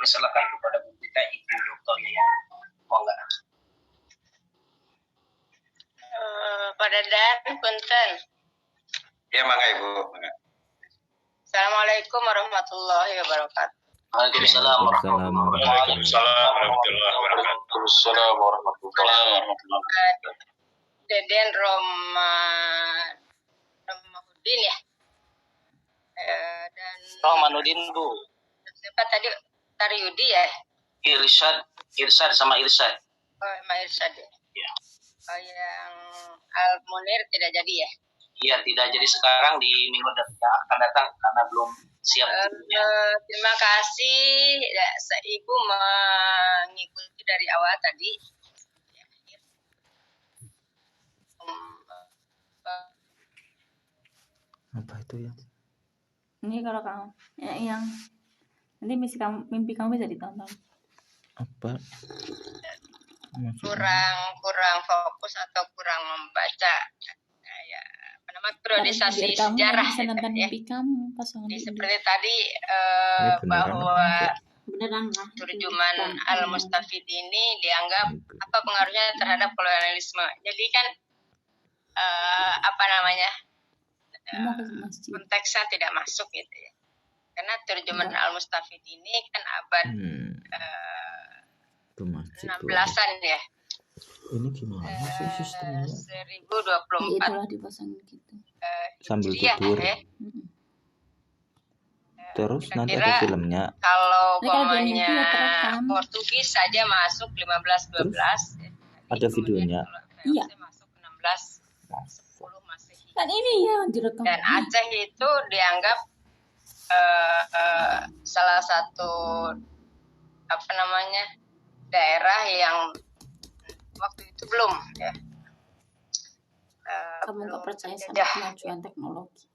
dipersilakan kepada Bu kita Ibu Dr. Yaya. Monggo. Pak Dadan, punten. Ya, mangga Ibu. Assalamualaikum warahmatullahi wabarakatuh. Waalaikumsalam warahmatullahi wabarakatuh. Deden Romahuddin ya. Dan Romahuddin Bu. siapa tadi? Taryudi ya? Irsyad sama Irsyad. Oh, Mas Irsyad ya. Ya. Oh, yang Al-Munir tidak jadi ya? Iya, tidak jadi sekarang, di minggu akan datang karena belum siap. Terima kasih ya, Ibu mengikuti dari awal tadi. Apa itu ya? Ini kalau kamu yang nanti mimpi kamu bisa ditonton. Apa? Kurang fokus atau kurang membaca ya, apa namanya, periodisasi sejarah bisa nonton ya. mimpi kamu pas Jadi seperti tadi bahwa terjemahan Al-Mustafid ini dianggap apa pengaruhnya terhadap kolonialisme. Jadi kan apa namanya, konteksnya tidak masuk gitu ya. Karena terjemahan Al-Mustafid ini kan abad 16-an ya. Ini gimana sih sistemnya? 1024. Itulah dipasang gitu. Sambil Hijriah, tidur. ya. Terus nanti Kira-kira ada filmnya. Kalau kalau umpamanya Portugis saja masuk 15-12. Ada videonya. Iya. Masuk 16-10 Masehi. Kan ini ya direkam. Dan Aceh itu dianggap salah satu apa namanya, daerah yang waktu itu belum ya. Kamu nggak percaya sama kemajuan teknologi?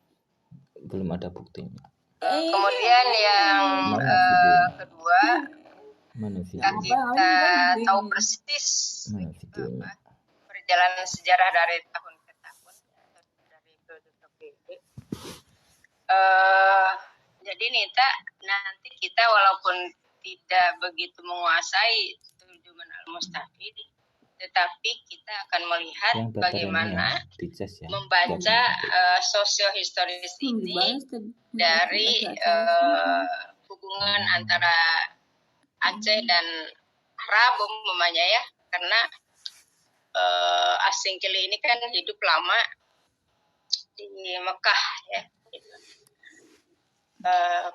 Belum ada buktinya. Kemudian yang kedua, Mana videonya? kita tahu persis perjalanan sejarah dari tahun ke tahun, dari periode ke periode. Jadi Nita, nanti kita walaupun tidak begitu menguasai terjemahan Al-Mustafid, tetapi kita akan melihat bagaimana membaca sosiohistoris ini dari hubungan antara Aceh dan Arab umpamanya ya, karena Asingkili ini kan hidup lama di Mekah ya.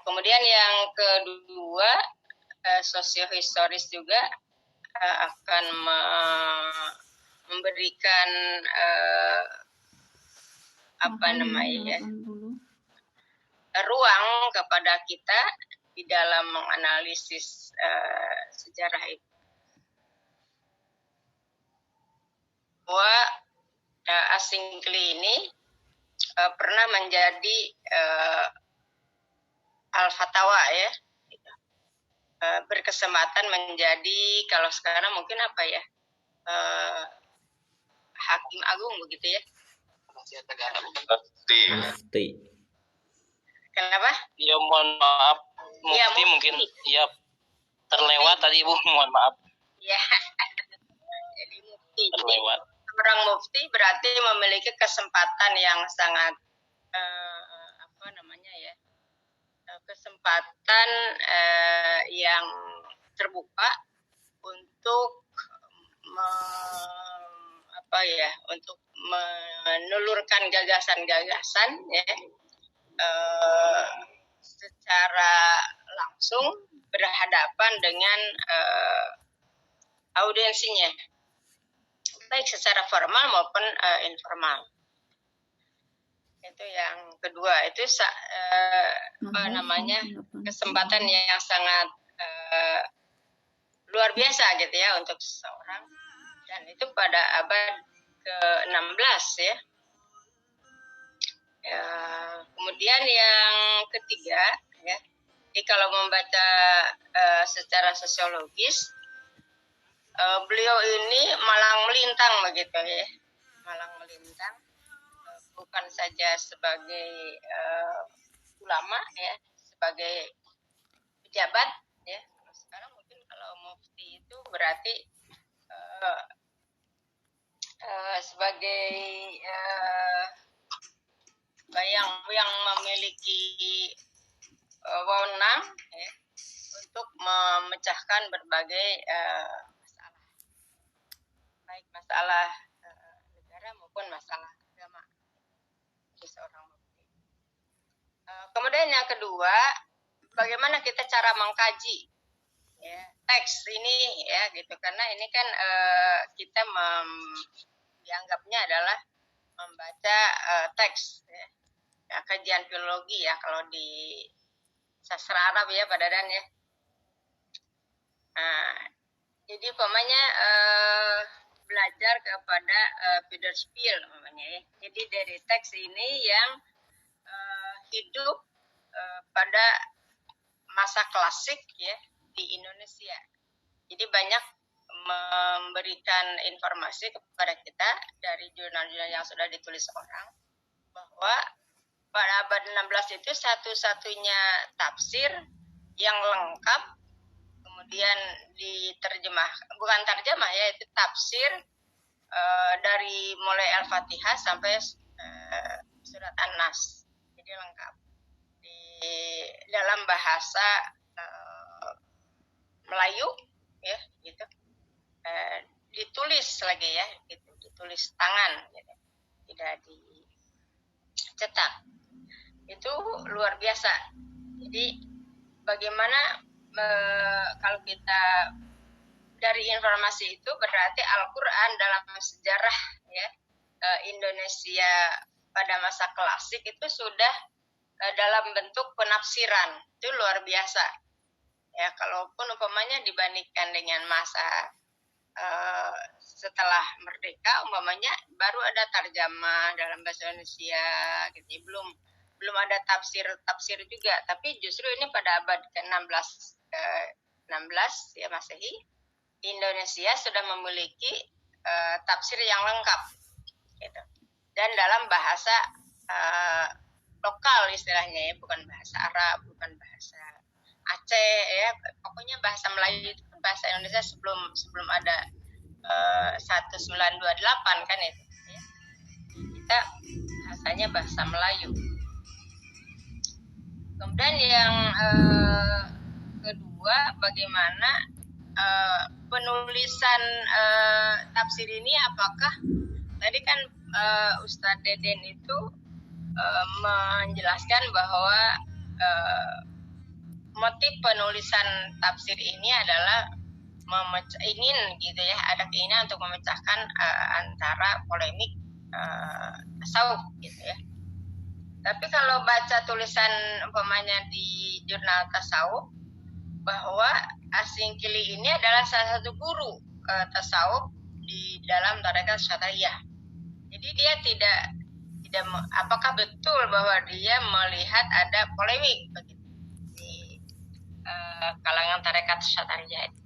Kemudian yang kedua, sosiohistoris juga akan memberikan apa namanya ya, ruang kepada kita di dalam menganalisis sejarah itu. Bahwa Asingkili ini pernah menjadi Al-Fatawa ya, berkesempatan menjadi, kalau sekarang mungkin apa ya, Hakim Agung begitu ya. Mufti. Kenapa? Ya mohon maaf, mufti ya, mungkin ya terlewat tadi Ibu, mohon maaf. Ya, jadi mufti. Terlewat. Orang mufti berarti memiliki kesempatan yang sangat apa namanya ya, kesempatan yang terbuka untuk untuk menelurkan gagasan-gagasan ya, secara langsung berhadapan dengan audiensinya, baik secara formal maupun informal. Itu yang kedua, itu kesempatan yang sangat luar biasa gitu ya untuk seseorang, dan itu pada abad ke-16 ya. Kemudian yang ketiga ya, jadi kalau membaca secara sosiologis, beliau ini malang melintang begitu ya, malang melintang, bukan saja sebagai ulama ya, sebagai pejabat ya, berarti sebagai yang memiliki wewenang ya, untuk memecahkan berbagai masalah, baik masalah negara maupun masalah agama bagi seorang mufti. Kemudian yang kedua, bagaimana kita cara mengkaji ya, teks ini ya gitu, karena ini kan kita dianggapnya adalah membaca teks ya. Ya, kajian filologi ya kalau di sastra Arab ya Pak Dadan ya. Nah, jadi umpamanya belajar kepada Federspiel umpamanya ya. Jadi dari teks ini yang hidup pada masa klasik ya di Indonesia. Jadi banyak memberikan informasi kepada kita dari jurnal-jurnal yang sudah ditulis orang bahwa pada abad 16 itu satu-satunya tafsir yang lengkap kemudian diterjemah, bukan terjemah ya, itu tafsir dari mulai Al-Fatihah sampai surat An-Nas. Jadi lengkap di dalam bahasa Melayu ya gitu. Ditulis lagi ya gitu, ditulis tangan gitu. Tidak dicetak. Itu luar biasa. Jadi bagaimana kalau kita dari informasi itu berarti Al-Quran dalam sejarah ya Indonesia pada masa klasik itu sudah dalam bentuk penafsiran. Itu luar biasa. Ya, kalaupun umpamanya dibandingkan dengan masa setelah merdeka umpamanya baru ada tarjamah dalam bahasa Indonesia gitu. Belum ada tafsir juga, tapi justru ini pada abad ke-16 ya Masehi, Indonesia sudah memiliki tafsir yang lengkap gitu. Dan dalam bahasa lokal istilahnya ya, bukan bahasa Arab, bukan bahasa Aceh ya, pokoknya bahasa Melayu itu kan bahasa Indonesia sebelum ada 1928 kan itu ya. Kita bahasanya bahasa Melayu. Kemudian yang kedua, bagaimana penulisan tafsir ini, apakah tadi kan Ustadz Deden itu menjelaskan bahwa motif penulisan tafsir ini adalah ingin gitu ya, ada keinginan untuk memecahkan antara polemik tasawuf gitu ya. Tapi kalau baca tulisan umpamanya di jurnal tasawuf bahwa Asy-Syinqili ini adalah salah satu guru tasawuf di dalam tarekat Syadhiliyah. Jadi dia tidak apakah betul bahwa dia melihat ada polemik begitu di kalangan tarekat Syadhiliyah itu.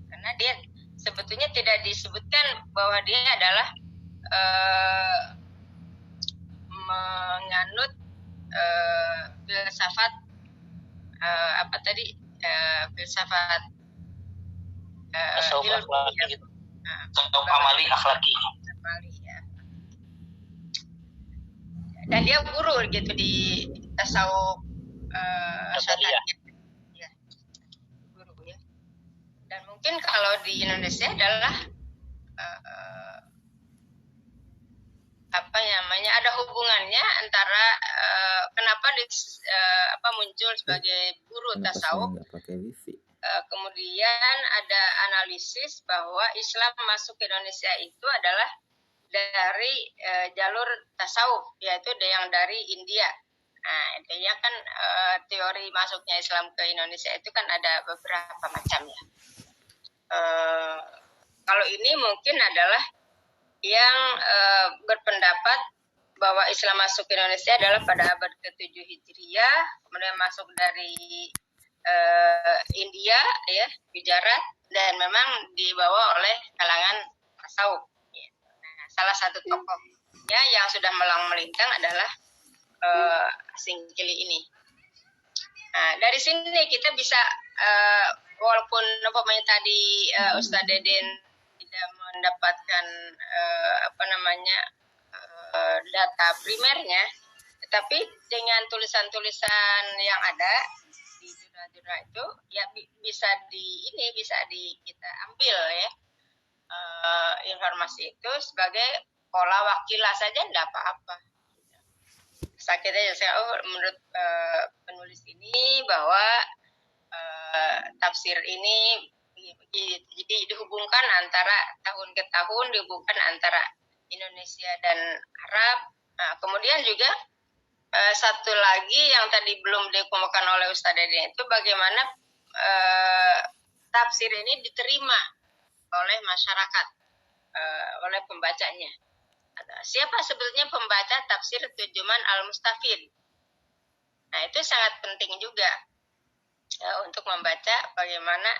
Karena dia sebetulnya tidak disebutkan bahwa dia adalah menganut filsafat filsafat akhlaki gitu. Tasawuf amali akhlaki. Ya. Dan dia guru gitu di tasawuf Syadhiliyah. Ya. Guru ya. Dan mungkin kalau di Indonesia adalah ada hubungannya antara kenapa muncul sebagai guru tasawuf. Kemudian ada analisis bahwa Islam masuk ke Indonesia itu adalah dari jalur tasawuf, yaitu yang dari India. Nah, intinya kan teori masuknya Islam ke Indonesia itu kan ada beberapa macam ya. Kalau ini mungkin adalah yang berpendapat bahwa Islam masuk ke Indonesia adalah pada abad ke-7 Hijriah, kemudian masuk dari India ya, Gujarat, dan memang dibawa oleh kalangan tasawuf. Nah, salah satu tokohnya yang sudah melintang adalah Asy-Syinqili ini. Nah, dari sini kita bisa walaupun umpamanya tadi Ustadz Deden tidak mendapatkan data primernya, tetapi dengan tulisan-tulisan yang ada di jurnal-jurnal itu ya bisa kita ambil ya informasi itu sebagai pola wakilah saja, tidak apa-apa. Sakit aja menurut penulis ini bahwa tafsir ini jadi dihubungkan antara tahun ke tahun, dihubungkan antara Indonesia dan Arab. Nah, kemudian juga satu lagi yang tadi belum dikemukakan oleh Ustadz Deden itu bagaimana tafsir ini diterima oleh masyarakat, oleh pembacanya. Siapa sebetulnya pembaca tafsir Turjuman Al-Mustafid? Nah, itu sangat penting juga untuk membaca bagaimana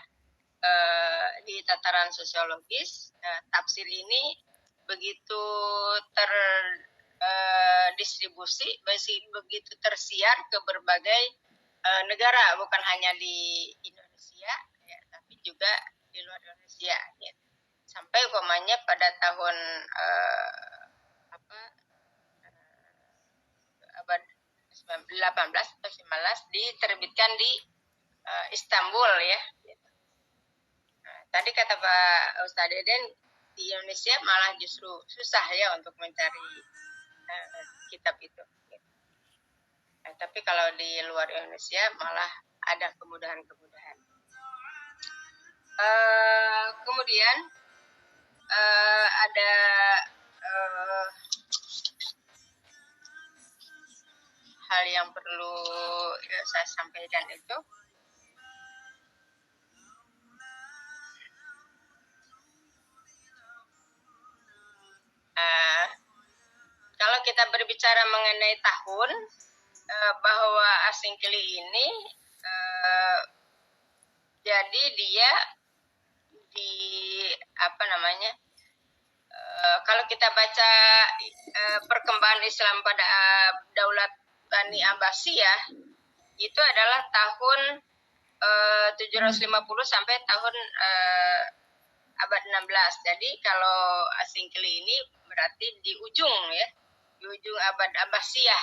di tataran sosiologis tafsir ini begitu terdistribusi, begitu tersiar ke berbagai negara, bukan hanya di Indonesia, ya, tapi juga di luar Indonesia. Ya. Sampai umpamanya pada tahun abad 18 atau 19 diterbitkan di Istanbul ya. Nah, tadi kata Pak Ustadz Deden, di Indonesia malah justru susah ya untuk mencari kitab itu. Nah, tapi kalau di luar Indonesia malah ada kemudahan-kemudahan. Kemudian ada hal yang perlu saya sampaikan itu. Kalau kita berbicara mengenai tahun, bahwa Asingkili ini jadi dia di kalau kita baca perkembangan Islam pada Daulat Bani Abbasiyah itu adalah tahun 750 sampai tahun abad 16. Jadi kalau Asingkili ini berarti di ujung abad Abbasiyah,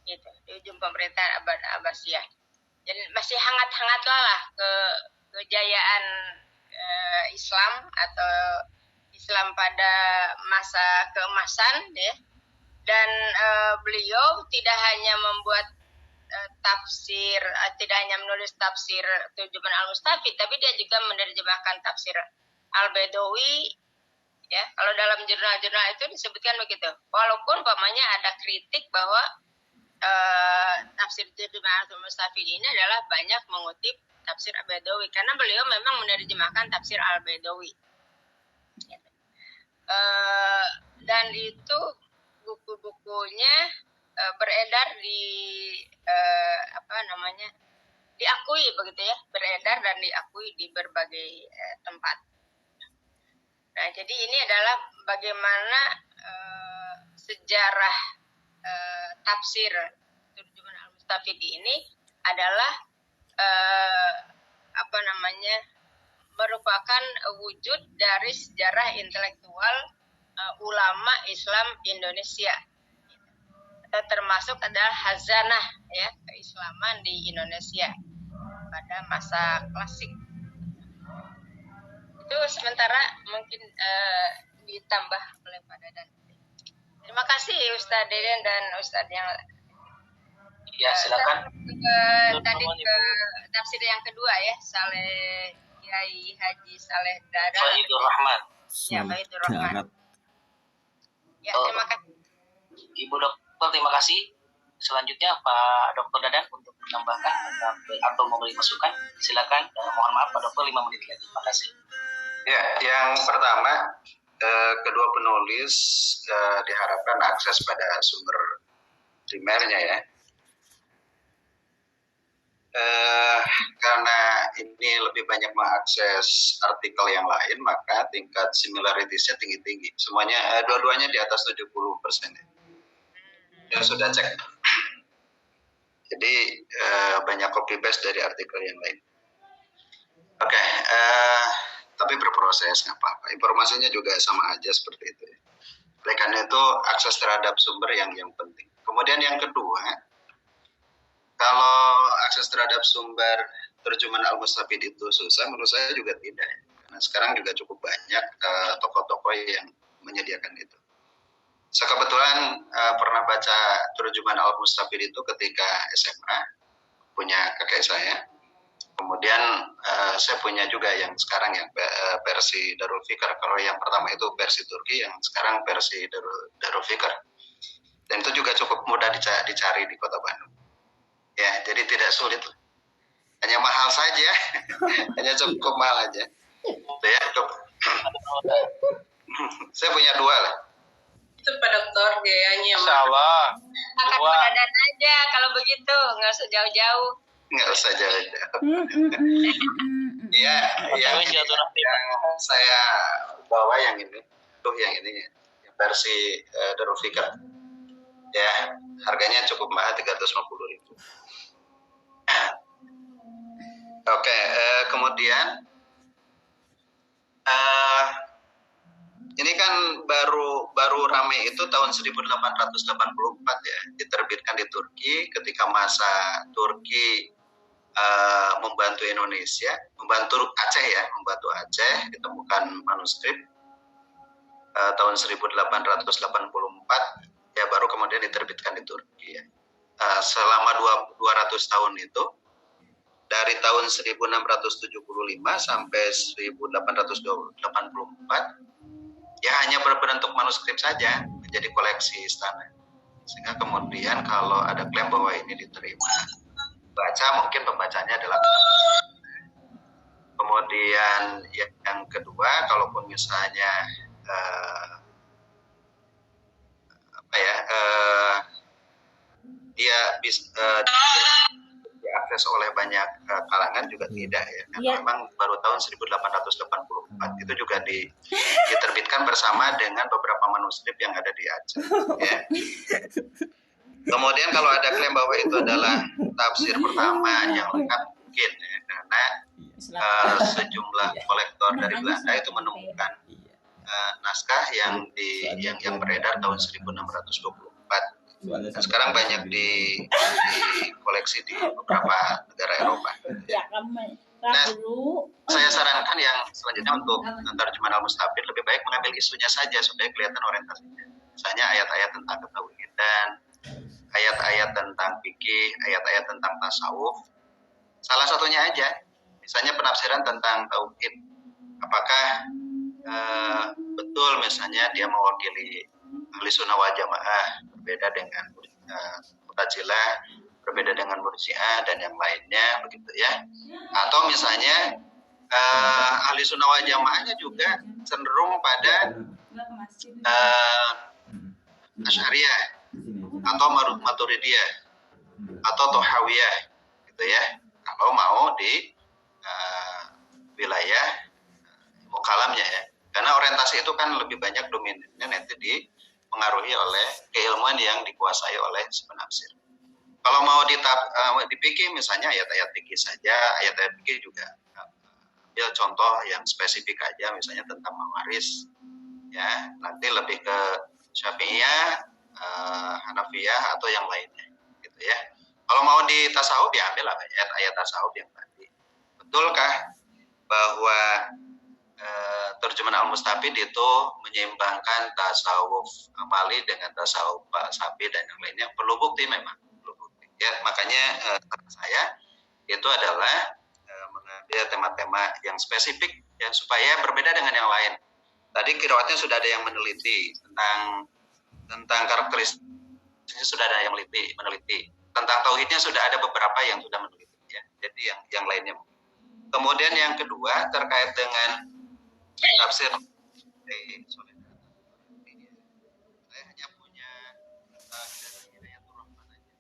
gitu, di ujung pemerintahan abad Abbasiyah. Jadi masih hangat-hangatlah kejayaan Islam atau Islam pada masa keemasan, ya. Dan beliau tidak hanya membuat tafsir, tidak hanya menulis tafsir Turjuman Al-Mustafid, tapi dia juga menerjemahkan tafsir Al-Baidawi. Ya, kalau dalam jurnal-jurnal itu disebutkan begitu. Walaupun umpamanya ada kritik bahwa tafsir Turjuman Al-Mustafid ini adalah banyak mengutip tafsir Al-Baidawi, karena beliau memang menerjemahkan tafsir Al-Baidawi. Dan itu buku-bukunya beredar di diakui begitu ya, beredar dan diakui di berbagai tempat. Nah, jadi ini adalah bagaimana sejarah tafsir Turjuman Al-Mustafid ini adalah merupakan wujud dari sejarah intelektual ulama Islam Indonesia. Termasuk adalah hazanah ya keislaman di Indonesia pada masa klasik. Itu sementara mungkin ditambah oleh Pak Dadan. Terima kasih Ustadz Deden dan Ustadz yang ya, silakan. Tadi ke tafsir yang kedua ya, Saleh Kiai Haji Saleh Dadan. Faidur Rahman. Ya, Faidur Rahman. Ya, terima kasih. Ibu Dokter, terima kasih. Selanjutnya Pak Dokter Dadan untuk menambahkan atau memberi masukan. Silakan. Mohon maaf Pak Dokter, 5 menit lagi. Terima kasih. Ya, yang pertama, kedua penulis diharapkan akses pada sumber primernya ya. Karena ini lebih banyak mengakses artikel yang lain, maka tingkat similaritiesnya tinggi-tinggi. Semuanya, dua-duanya di atas 70%. Ya, sudah cek. Jadi banyak copy paste dari artikel yang lain. proses, nggak apa-apa. Informasinya juga sama aja seperti itu. Oleh karena itu akses terhadap sumber yang penting. Kemudian yang kedua, kalau akses terhadap sumber terjemahan Al-Mustafid itu susah, menurut saya juga tidak. Karena sekarang juga cukup banyak tokoh-tokoh yang menyediakan itu. Saya kebetulan pernah baca terjemahan Al-Mustafid itu ketika SMA, punya kakek saya. Kemudian saya punya juga yang sekarang yang versi Darul Fikr. Kalau yang pertama itu versi Turki, yang sekarang versi Darul Fikr. Dan itu juga cukup mudah dicari di Kota Bandung. Ya, jadi tidak sulit. Hanya mahal saja. Hanya cukup mahal aja. Ya, saya punya 2 lah. Itu Pak Dokter gayanya. Insya Allah. Akan badan aja kalau begitu, nggak usah jauh-jauh. Nggak usah jauh-jauh. Ya, yang saya bawa yang ini. Tuh yang ini, yang versi Darul Fikr. Ya, harganya cukup mahal, 350.000. Oke, kemudian ini kan baru rame itu tahun 1884 ya, diterbitkan di Turki ketika masa Turki membantu Indonesia, membantu Aceh ditemukan manuskrip tahun 1884 ya, baru kemudian diterbitkan di Turki ya. Selama 200 tahun itu, dari tahun 1675 sampai 1884 ya hanya berbentuk manuskrip saja, menjadi koleksi istana. Sehingga kemudian kalau ada klaim bahwa ini diterima baca, mungkin pembacanya adalah. Kemudian yang kedua, kalaupun misalnya dia bisa diakses oleh banyak kalangan juga tidak ya, karena memang baru tahun 1884 itu juga diterbitkan bersama dengan beberapa manuskrip yang ada di Aceh ya. Kemudian kalau ada klaim bahwa itu adalah tafsir pertama yang lengkap, mungkin ya, karena sejumlah kolektor dari Belanda itu menemukan naskah yang beredar tahun 1624. Dan sekarang banyak di koleksi di beberapa negara Eropa. Nah, saya sarankan yang selanjutnya untuk terjemahan Al-Mustafid lebih baik mengambil isunya saja supaya kelihatan orientasinya. Misalnya ayat-ayat tentang ketauhidan, ayat-ayat tentang fikih, ayat-ayat tentang tasawuf. Salah satunya aja, misalnya penafsiran tentang tauhid. Apakah betul misalnya dia mewakili ahli sunnah wal jamaah, berbeda dengan Mu'tazilah, berbeda dengan Murji'ah dan yang lainnya, begitu ya. Atau misalnya ahli sunnah wal jamaahnya juga cenderung pada Asy'ariyah atau Maturidiyah atau Tohawiyah, gitu ya. Kalau mau di wilayah mukalamnya ya, karena orientasi itu kan lebih banyak dominannya nanti dipengaruhi oleh keilmuan yang dikuasai oleh si penafsir. Kalau mau dipikir misalnya ayat-ayat fikih saja, ayat-ayat fikih juga ambil contoh yang spesifik aja, misalnya tentang mawaris ya, nanti lebih ke Syafi'iyah, Hanafiyah atau yang lainnya, gitu ya. Kalau mau di tasawuf ya ambil ayat-ayat tasawuf yang tadi. Betulkah bahwa terjemahan Al-Mustafid itu menyeimbangkan tasawuf amali dengan tasawuf falsafi dan yang lainnya? Perlu bukti memang, perlu bukti. Ya, makanya saya itu adalah mengambil tema-tema yang spesifik ya, supaya berbeda dengan yang lain. Tadi qiraatnya sudah ada yang meneliti tentang karakteristiknya, sudah ada yang meneliti. Tentang tauhidnya sudah ada beberapa yang sudah meneliti ya. Jadi yang lainnya. Kemudian yang kedua terkait dengan tafsir, saya hanya punya Hidayatul Rahman aja.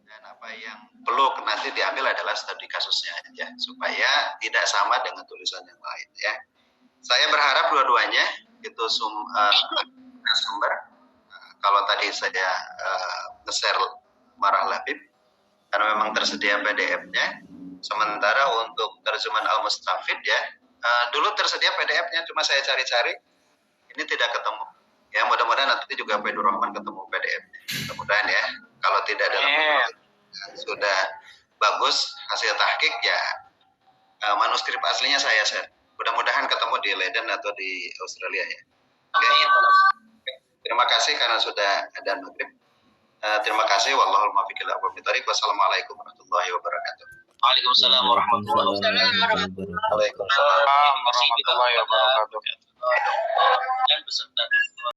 Dan apa yang perlu nanti diambil adalah studi kasusnya aja, supaya tidak sama dengan tulisan yang lain ya. Saya berharap dua-duanya itu sumber. Kalau tadi saya nge-share Marah Labib, karena memang tersedia PDF-nya. Sementara untuk terjemahan Al-Mustafid ya, Dulu tersedia PDF-nya, cuma saya cari-cari, ini tidak ketemu. Ya, mudah-mudahan nanti juga Pak Rahman ketemu PDF-nya. Mudah-mudahan ya. Kalau tidak dalam sudah bagus hasil tahqiq ya, manuskrip aslinya saya share. Mudah-mudahan ketemu di Leiden atau di Australia ya. Oke. Terima kasih karena sudah ada maghrib. Terima kasih. Wallahul muwaffiq ila aqwamit thoriq. Wassalamualaikum warahmatullahi wabarakatuh. Waalaikumsalam warahmatullahi wabarakatuh. Waalaikumsalam warahmatullahi wabarakatuh. Dan beserta